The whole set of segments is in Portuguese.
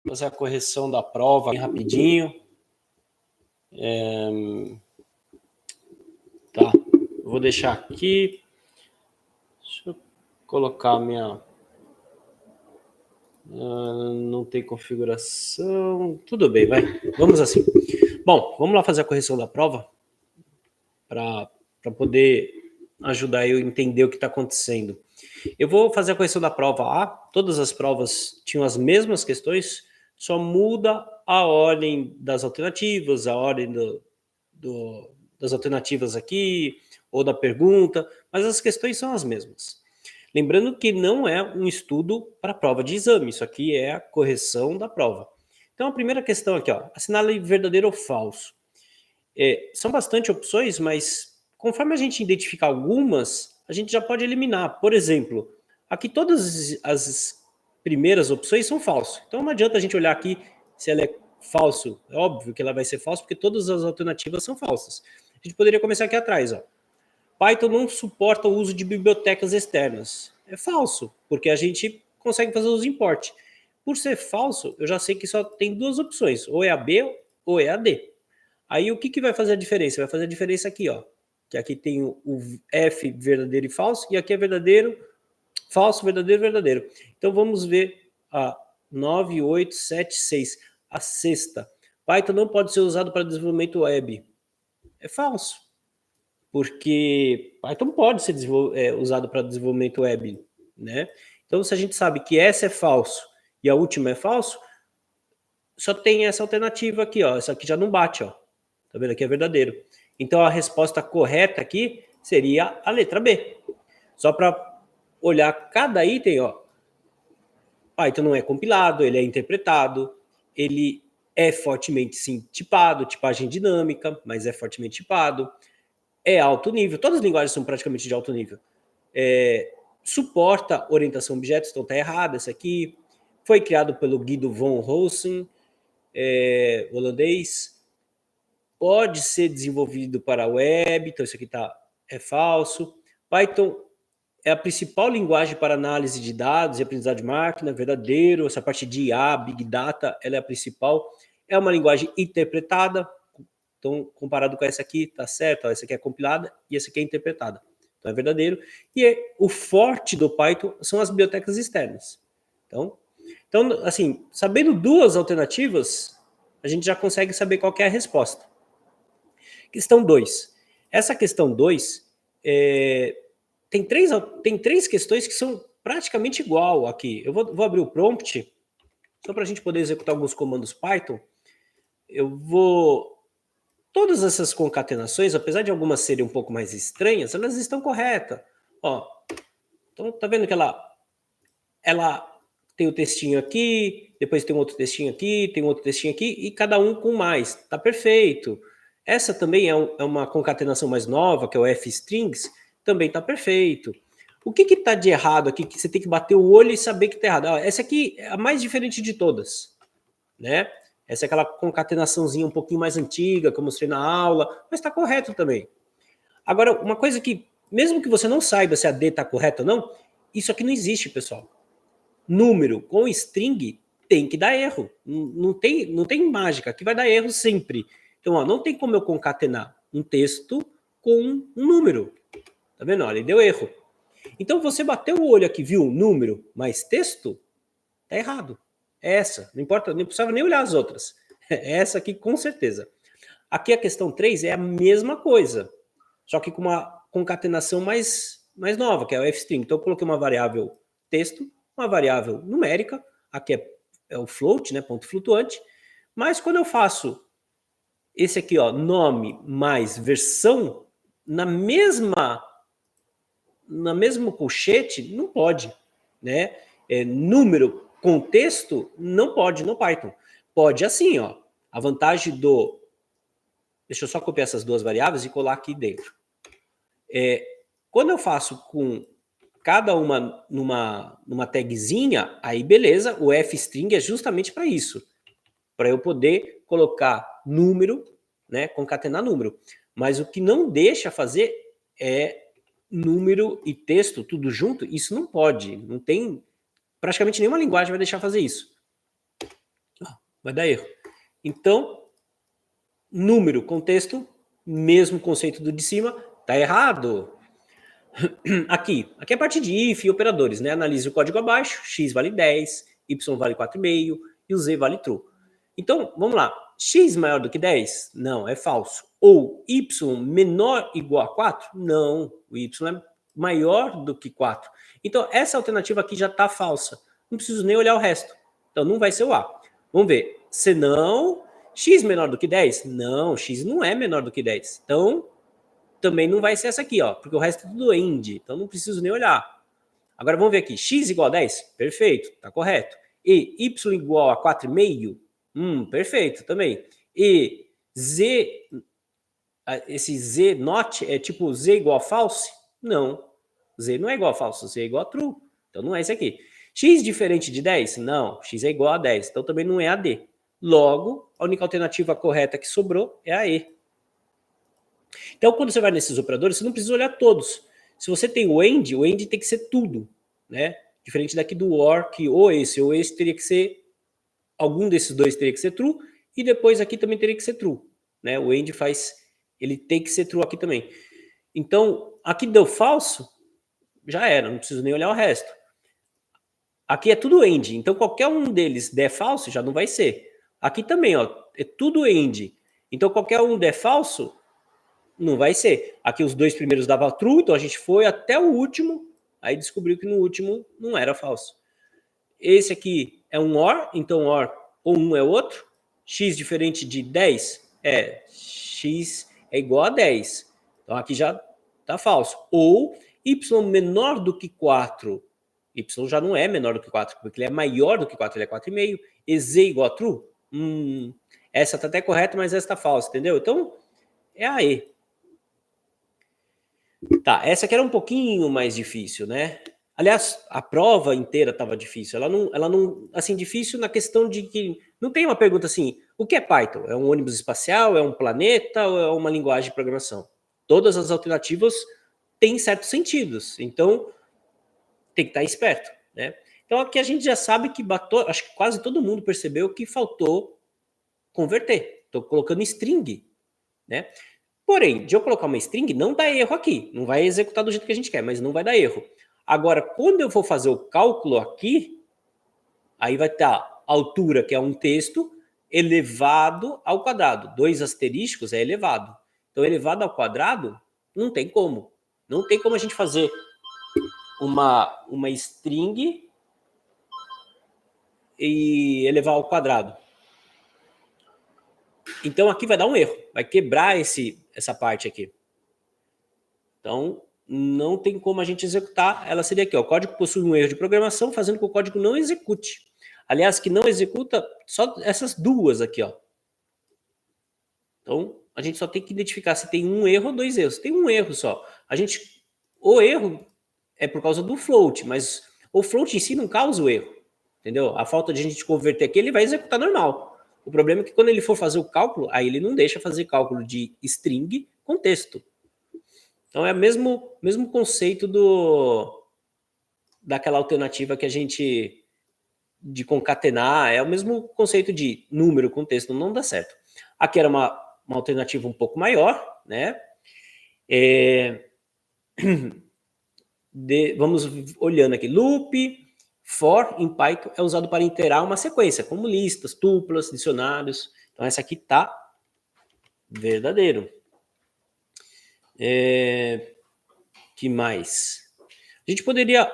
fazer a correção da prova bem rapidinho. Tá, vou deixar aqui. Deixa eu colocar minha... não tem configuração. Tudo bem, vai. Vamos assim. Bom, vamos lá fazer a correção da prova para poder ajudar eu a entender o que está acontecendo. Eu vou fazer a correção da prova A. Todas as provas tinham as mesmas questões, só muda a ordem das alternativas, a ordem das alternativas aqui, ou da pergunta, mas as questões são as mesmas. Lembrando que não é um estudo para prova de exame, isso aqui é a correção da prova. Então a primeira questão aqui, ó, assinale verdadeiro ou falso. São bastante opções, mas conforme a gente identificar algumas, a gente já pode eliminar. Por exemplo, aqui todas as primeiras opções são falso. Então não adianta a gente olhar aqui se ela é falso. É óbvio que ela vai ser falsa, porque todas as alternativas são falsas. A gente poderia começar aqui atrás, ó. Python não suporta o uso de bibliotecas externas. É falso, porque a gente consegue fazer os import. Por ser falso, eu já sei que só tem duas opções, ou é a B ou é a D. Aí o que vai fazer a diferença? Vai fazer a diferença aqui, ó. Que aqui tem o F verdadeiro e falso, e aqui é verdadeiro, falso, verdadeiro, verdadeiro. Então vamos ver a 9876, a sexta. Python não pode ser usado para desenvolvimento web. É falso, porque Python pode ser usado para desenvolvimento web, né? Então se a gente sabe que essa é falso e a última é falso, só tem essa alternativa aqui, ó. Essa aqui já não bate, ó. Tá vendo? Aqui é verdadeiro. Então a resposta correta aqui seria a letra B. Só para olhar cada item, ó. Python não é compilado, ele é interpretado, ele é fortemente sim tipado, tipagem dinâmica, mas é fortemente tipado. É alto nível, todas as linguagens são praticamente de alto nível. Suporta orientação a objetos, então tá errado essa aqui. Foi criado pelo Guido von Rosen, holandês. Pode ser desenvolvido para web, então isso aqui é falso. Python é a principal linguagem para análise de dados e aprendizado de máquina, verdadeiro. Essa parte de IA, Big Data, ela é a principal. É uma linguagem interpretada, então comparado com essa aqui, tá certo, ó, essa aqui é compilada e essa aqui é interpretada. Então é verdadeiro. E o forte do Python são as bibliotecas externas. Então, assim, sabendo duas alternativas, a gente já consegue saber qual que é a resposta. Questão 2. Essa questão 2 tem três questões que são praticamente igual aqui. Eu vou abrir o prompt, só para a gente poder executar alguns comandos Python. Todas essas concatenações, apesar de algumas serem um pouco mais estranhas, elas estão corretas. Ó, então tá vendo que ela tem o textinho aqui, depois tem outro textinho aqui, tem outro textinho aqui, e cada um com mais. Tá perfeito. Essa também é uma concatenação mais nova, que é o F-strings, também tá perfeito. O que tá de errado aqui, que você tem que bater o olho e saber que tá errado? Essa aqui é a mais diferente de todas, né? Essa é aquela concatenaçãozinha um pouquinho mais antiga, que eu mostrei na aula, mas tá correto também. Agora, uma coisa que, mesmo que você não saiba se a D tá correta ou não, isso aqui não existe, pessoal. Número com string tem que dar erro. Não tem mágica, aqui vai dar erro sempre. Então, ó, não tem como eu concatenar um texto com um número. Tá vendo? Olha, ele deu erro. Então, você bateu o olho aqui, viu número mais texto, tá errado. É essa. Não importa, não precisava nem olhar as outras. É essa aqui, com certeza. Aqui a questão 3 é a mesma coisa, só que com uma concatenação mais nova, que é o f-string. Então, eu coloquei uma variável texto, uma variável numérica, aqui é o float, né, ponto flutuante, mas quando eu faço esse aqui, ó, nome mais versão, na mesmo colchete, não pode, né? Número com texto, não pode no Python. Pode assim, ó. A vantagem do... Deixa eu só copiar essas duas variáveis e colar aqui dentro. Quando eu faço com cada uma numa tagzinha, aí beleza, o f-string é justamente para isso. Para eu poder colocar número, né, concatenar número. Mas o que não deixa fazer é número e texto tudo junto, isso não pode. Não tem, praticamente nenhuma linguagem vai deixar fazer isso. vai dar erro. Então, número, contexto, mesmo conceito do de cima, tá errado. Aqui é a parte de if e operadores, né? Analise o código abaixo, x vale 10, y vale 4,5 e o z vale true. Então, vamos lá. X maior do que 10? Não, é falso. Ou y menor ou igual a 4? Não, o y é maior do que 4. Então, essa alternativa aqui já está falsa. Não preciso nem olhar o resto. Então, não vai ser o A. Vamos ver. Senão, x menor do que 10? Não, x não é menor do que 10. Então, também não vai ser essa aqui, ó, porque o resto é tudo end, então não preciso nem olhar. Agora vamos ver aqui, x igual a 10? Perfeito, tá correto. E y igual a 4,5? Perfeito também. E z, esse z not é tipo z igual a false? Não, z não é igual a false, z é igual a true. Então não é esse aqui. X diferente de 10? Não, x é igual a 10, então também não é a D. Logo, a única alternativa correta que sobrou é a E. Então, quando você vai nesses operadores, você não precisa olhar todos. Se você tem o end tem que ser tudo, né? Diferente daqui do OR, que ou esse teria que ser, algum desses dois teria que ser true, e depois aqui também teria que ser true, né? O end ele tem que ser true aqui também. Então, aqui deu falso, já era, não preciso nem olhar o resto. Aqui é tudo end, então qualquer um deles der falso, já não vai ser. Aqui também, ó, é tudo end. Então, qualquer um der falso, não vai ser. Aqui os dois primeiros dava true, então a gente foi até o último, aí descobriu que no último não era falso. Esse aqui é um OR, então OR ou um é outro. X diferente de 10 x é igual a 10. Então aqui já está falso. Ou y menor do que 4. Y já não é menor do que 4, porque ele é maior do que 4, ele é 4,5. E z igual a true? Essa está até correta, mas essa está falsa, entendeu? Então, é a E. Tá, essa aqui era um pouquinho mais difícil, né? Aliás, a prova inteira estava difícil. Ela não, assim, difícil na questão de que não tem uma pergunta assim: o que é Python? É um ônibus espacial? É um planeta? Ou é uma linguagem de programação? Todas as alternativas têm certos sentidos. Então, tem que estar esperto, né? Então, aqui a gente já sabe que acho que quase todo mundo percebeu que faltou converter. Estou colocando string, né? Porém, de eu colocar uma string, não dá erro aqui. Não vai executar do jeito que a gente quer, mas não vai dar erro. Agora, quando eu for fazer o cálculo aqui, aí vai estar a altura, que é um texto, elevado ao quadrado. 2 asterísticos é elevado. Então, elevado ao quadrado, não tem como. Não tem como a gente fazer uma string e elevar ao quadrado. Então, aqui vai dar um erro. Vai quebrar essa parte aqui. Então, não tem como a gente executar. Ela seria aqui, ó, o código possui um erro de programação, fazendo com que o código não execute. Aliás, que não executa só essas duas aqui, ó. Então, a gente só tem que identificar se tem um erro ou dois erros. Tem um erro só. O erro é por causa do float, mas o float em si não causa o erro, entendeu? A falta de a gente converter aqui, ele vai executar normal. O problema é que quando ele for fazer o cálculo, aí ele não deixa fazer cálculo de string com texto. Então é o mesmo conceito daquela alternativa que a gente de concatenar, é o mesmo conceito de número com texto, não dá certo. Aqui era uma alternativa um pouco maior, né? Vamos olhando aqui. Loop, for em Python é usado para iterar uma sequência, como listas, tuplas, dicionários. Então essa aqui tá verdadeiro. Que mais? A gente poderia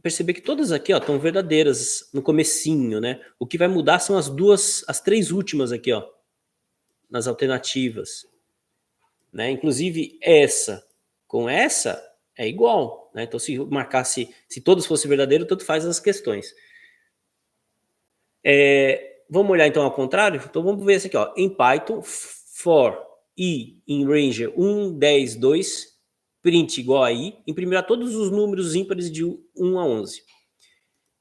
perceber que todas aqui estão verdadeiras no comecinho, né? O que vai mudar são as três últimas aqui, ó, nas alternativas, né? Inclusive essa com essa é igual, né? Então se marcasse, se todos fossem verdadeiros, tanto faz as questões. Vamos olhar então ao contrário? Então vamos ver esse aqui, ó. Em Python, for i em range 1, 10, 2, print igual a i, imprimirá todos os números ímpares de 1 a 11.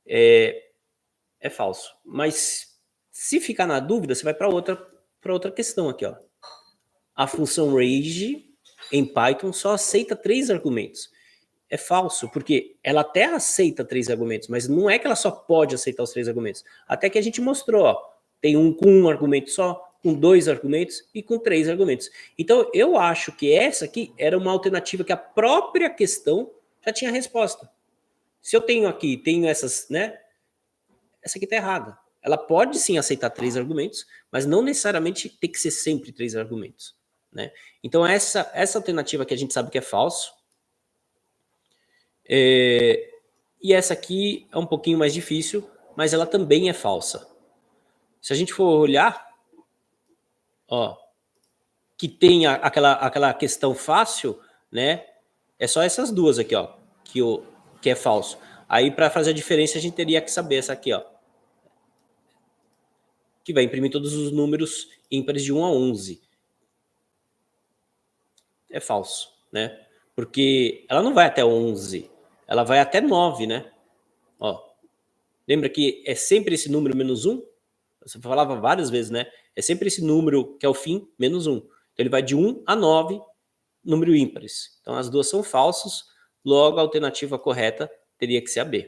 É falso. Mas se ficar na dúvida, você vai para outra questão aqui, ó. A função range em Python só aceita 3 argumentos. É falso, porque ela até aceita 3 argumentos, mas não é que ela só pode aceitar os 3 argumentos. Até que a gente mostrou, ó, Tem um com um argumento só, com 2 argumentos e com 3 argumentos. Então, eu acho que essa aqui era uma alternativa que a própria questão já tinha resposta. Se eu tenho aqui, tenho essas, né? Essa aqui está errada. Ela pode sim aceitar 3 argumentos, mas não necessariamente tem que ser sempre 3 argumentos, né? Então, essa alternativa que a gente sabe que é falso. E essa aqui é um pouquinho mais difícil, mas ela também é falsa. Se a gente for olhar, ó, que tem aquela questão fácil, né? É só essas duas aqui, ó, que é falso. Aí, para fazer a diferença, a gente teria que saber essa aqui, ó, que vai imprimir todos os números ímpares de 1 a 11. É falso, né? Porque ela não vai até 11, ela vai até 9, né? Ó, lembra que é sempre esse número menos 1? Você falava várias vezes, né? É sempre esse número que é o fim, menos 1. Então, ele vai de 1 a 9, número ímpares. Então, as duas são falsas, logo a alternativa correta teria que ser a B.